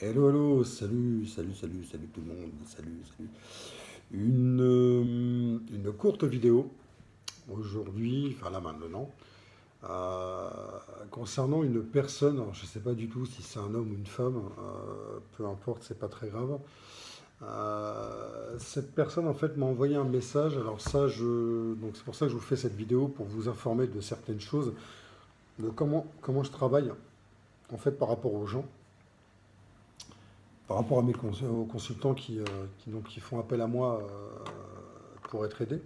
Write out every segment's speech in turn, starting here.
Hello, hello, salut, salut, salut, salut tout le monde, salut, salut. Une courte vidéo aujourd'hui, enfin là maintenant, euh, concernant une personne, alors je ne sais pas du tout si c'est un homme ou une femme, peu importe, c'est pas très grave. Cette personne en fait m'a envoyé un message, alors donc c'est pour ça que je vous fais cette vidéo pour vous informer de certaines choses, de comment je travaille en fait par rapport aux gens. Par rapport à aux consultants qui font appel à moi pour être aidés.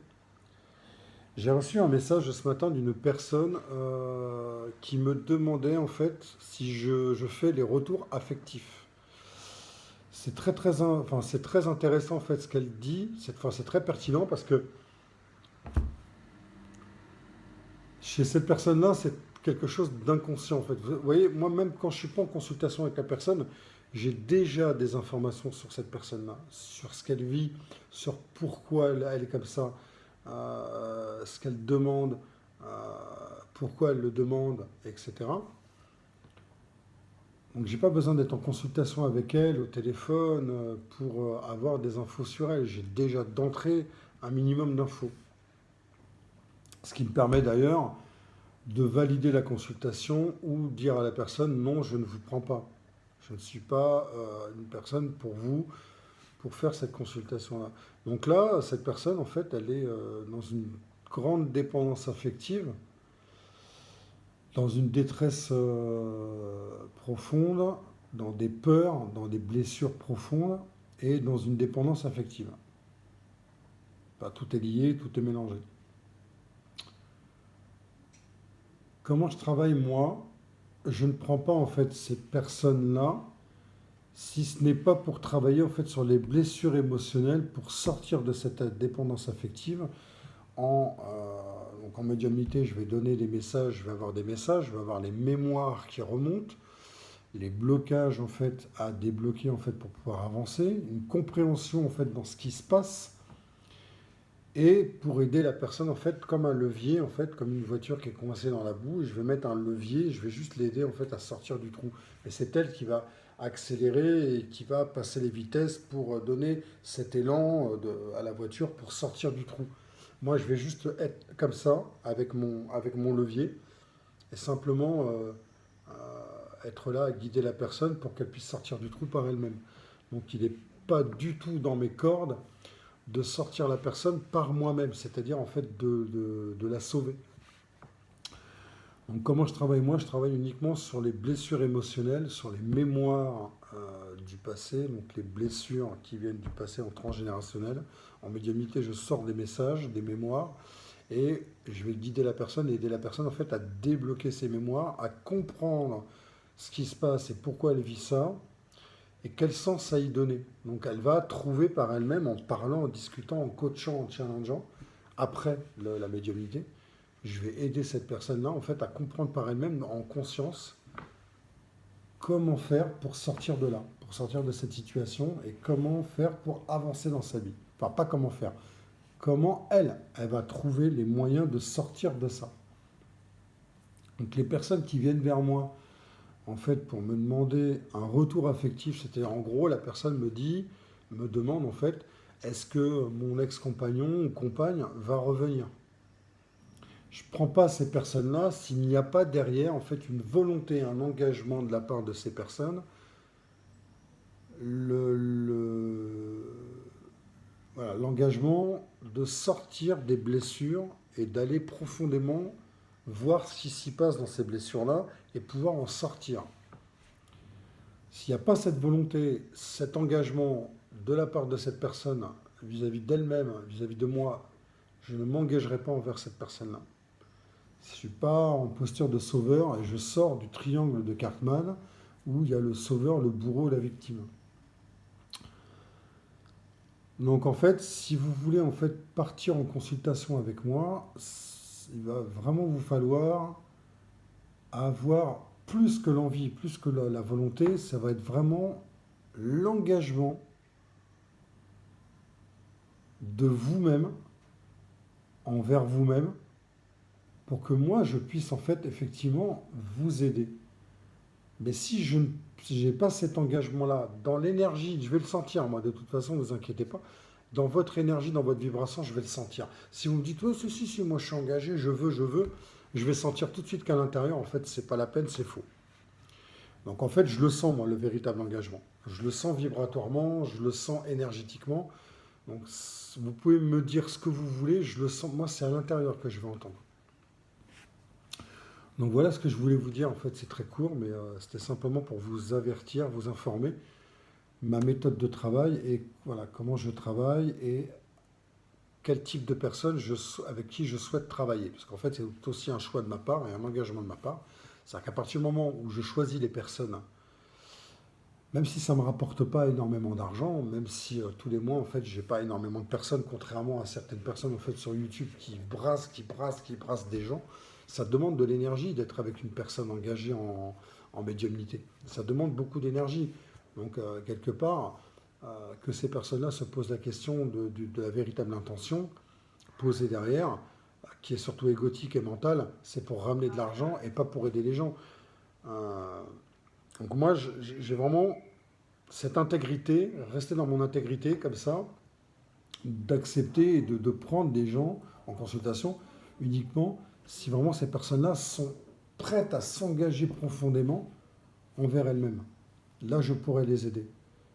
J'ai reçu un message ce matin d'une personne qui me demandait en fait si je fais les retours affectifs. C'est c'est très intéressant en fait ce qu'elle dit. C'est très pertinent parce que chez cette personne-là, c'est quelque chose d'inconscient en fait. Vous voyez, moi-même quand je suis pas en consultation avec la personne, j'ai déjà des informations sur cette personne-là, sur ce qu'elle vit, sur pourquoi elle est comme ça, ce qu'elle demande, euh, pourquoi elle le demande, etc. Donc j'ai pas besoin d'être en consultation avec elle au téléphone pour avoir des infos sur elle. J'ai déjà d'entrée un minimum d'infos. Ce qui me permet d'ailleurs de valider la consultation ou dire à la personne non, je ne vous prends pas. Je ne suis pas une personne pour vous pour faire cette consultation-là. Donc là, cette personne, en fait, elle est dans une grande dépendance affective, dans une détresse profonde, dans des peurs, dans des blessures profondes et dans une dépendance affective. Bah, tout est lié, tout est mélangé. Comment je travaille moi? Je ne prends pas en fait ces personnes-là si ce n'est pas pour travailler en fait sur les blessures émotionnelles pour sortir de cette dépendance affective. Donc en médiumnité, je vais donner des messages, je vais avoir des messages, je vais avoir les mémoires qui remontent, les blocages en fait à débloquer en fait pour pouvoir avancer, une compréhension en fait dans ce qui se passe et pour aider la personne en fait comme un levier en fait comme une voiture qui est coincée dans la boue, et je vais mettre un levier, je vais juste l'aider en fait à sortir du trou. Et c'est elle qui va accélérer et qui va passer les vitesses pour donner cet élan à la voiture pour sortir du trou. Moi, je vais juste être comme ça avec mon levier et simplement être là à guider la personne pour qu'elle puisse sortir du trou par elle-même. Donc, il n'est pas du tout dans mes cordes de sortir la personne par moi-même, c'est-à-dire en fait de la sauver. Donc comment je travaille moi? Je travaille uniquement sur les blessures émotionnelles, sur les mémoires du passé, donc les blessures qui viennent du passé en transgénérationnel. En médiumnité, je sors des messages, des mémoires, et je vais guider la personne et aider la personne en fait à débloquer ses mémoires, à comprendre ce qui se passe et pourquoi elle vit ça, et quel sens ça y donner. Donc elle va trouver par elle-même en parlant, en discutant, en coachant, en challengeant, après la médiumnité, je vais aider cette personne-là en fait à comprendre par elle-même en conscience comment faire pour sortir de là, pour sortir de cette situation et comment faire pour avancer dans sa vie. Enfin, pas comment faire, comment elle va trouver les moyens de sortir de ça. Donc les personnes qui viennent vers moi en fait pour me demander un retour affectif, c'était en gros la personne me demande en fait est-ce que mon ex-compagnon ou compagne va revenir. Je ne prends pas ces personnes-là s'il n'y a pas derrière en fait une volonté, un engagement de la part de ces personnes, le, le- voilà, l'engagement de sortir des blessures et d'aller profondément voir ce qui s'y passe dans ces blessures-là et pouvoir en sortir. S'il n'y a pas cette volonté, cet engagement de la part de cette personne vis-à-vis d'elle-même, vis-à-vis de moi, je ne m'engagerai pas envers cette personne-là. Je ne suis pas en posture de sauveur et je sors du triangle de Cartman où il y a le sauveur, le bourreau et la victime. Donc en fait, si vous voulez en fait partir en consultation avec moi, il va vraiment vous falloir avoir plus que l'envie, plus que la volonté, ça va être vraiment l'engagement de vous-même envers vous-même pour que moi je puisse en fait effectivement vous aider. Mais si je ne si j'ai pas cet engagement-là, dans l'énergie, je vais le sentir, moi, de toute façon, ne vous inquiétez pas. Dans votre énergie, dans votre vibration, je vais le sentir. Si vous me dites, oh, si, moi je suis engagé, je veux, je vais sentir tout de suite qu'à l'intérieur, en fait, c'est pas la peine, c'est faux. Donc en fait, je le sens, moi, le véritable engagement. Je le sens vibratoirement, je le sens énergétiquement. Donc vous pouvez me dire ce que vous voulez, je le sens, moi, c'est à l'intérieur que je vais entendre. Donc voilà ce que je voulais vous dire, en fait, c'est très court, mais c'était simplement pour vous avertir, vous informer ma méthode de travail et voilà comment je travaille et quel type de personne avec qui je souhaite travailler. Parce qu'en fait, c'est aussi un choix de ma part et un engagement de ma part. C'est-à-dire qu'à partir du moment où je choisis les personnes, même si ça ne me rapporte pas énormément d'argent, même si tous les mois, en fait, j'ai pas énormément de personnes, contrairement à certaines personnes en fait, sur YouTube qui brassent des gens, ça demande de l'énergie d'être avec une personne engagée en médiumnité. Ça demande beaucoup d'énergie. Donc, quelque part, que ces personnes-là se posent la question de la véritable intention posée derrière, qui est surtout égotique et mentale, c'est pour ramener de l'argent et pas pour aider les gens. Donc moi, j'ai vraiment cette intégrité, rester dans mon intégrité comme ça, d'accepter et de prendre des gens en consultation uniquement si vraiment ces personnes-là sont prêtes à s'engager profondément envers elles-mêmes. Là, je pourrais les aider.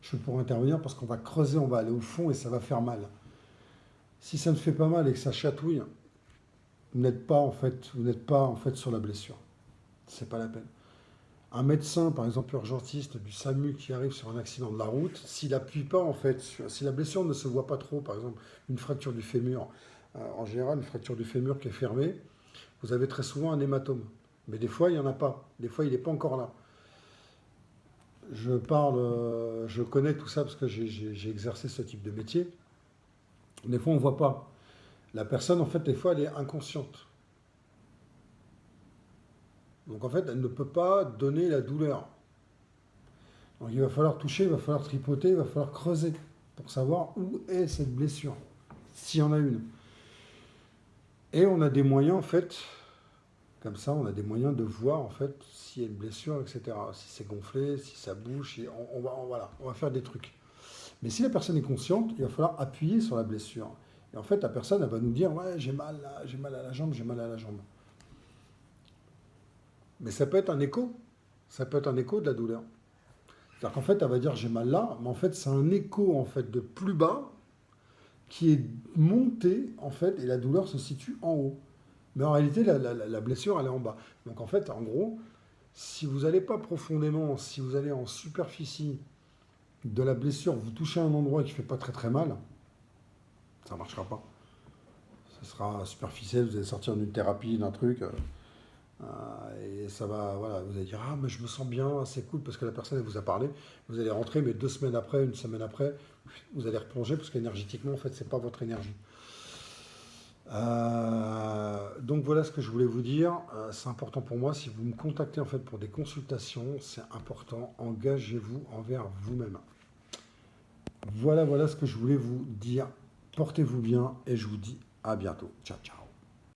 Je pourrais intervenir parce qu'on va creuser, on va aller au fond et ça va faire mal. Si ça ne fait pas mal et que ça chatouille, vous n'êtes pas en fait sur la blessure. C'est pas la peine. Un médecin, par exemple urgentiste du SAMU qui arrive sur un accident de la route, s'il appuie pas en fait, si la blessure ne se voit pas trop, par exemple une fracture du fémur, en général une fracture du fémur qui est fermée, vous avez très souvent un hématome. Mais des fois il n'y en a pas. Des fois il n'est pas encore là. Je connais tout ça parce que j'ai exercé ce type de métier. Des fois, on ne voit pas. La personne, en fait, des fois, elle est inconsciente. Donc, en fait, elle ne peut pas donner la douleur. Donc, il va falloir toucher, il va falloir tripoter, il va falloir creuser pour savoir où est cette blessure, s'il y en a une. Et on a des moyens, en fait, comme ça, on a des moyens de voir, en fait, s'il y a une blessure, etc. Si c'est gonflé, si ça bouge, on va faire des trucs. Mais si la personne est consciente, il va falloir appuyer sur la blessure. Et en fait, la personne, elle va nous dire, ouais, j'ai mal là, j'ai mal à la jambe, j'ai mal à la jambe. Mais ça peut être un écho. Ça peut être un écho de la douleur. C'est-à-dire qu'en fait, elle va dire, j'ai mal là, mais en fait, c'est un écho, en fait, de plus bas qui est monté, en fait, et la douleur se situe en haut. Mais en réalité, la blessure, elle est en bas. Donc, en fait, en gros, si vous n'allez pas profondément, si vous allez en superficie de la blessure, vous touchez un endroit qui ne fait pas très très mal, ça ne marchera pas. Ça sera superficiel, vous allez sortir d'une thérapie, d'un truc, et ça va, voilà, vous allez dire, ah, mais je me sens bien, c'est cool, parce que la personne, elle vous a parlé. Vous allez rentrer, mais 2 semaines après, une semaine après, vous allez replonger, parce qu'énergétiquement, en fait, c'est pas votre énergie. Donc voilà ce que je voulais vous dire. C'est important pour moi. Si vous me contactez en fait pour des consultations, c'est important. Engagez-vous envers vous-même. Voilà ce que je voulais vous dire. Portez-vous bien et je vous dis à bientôt. Ciao, ciao.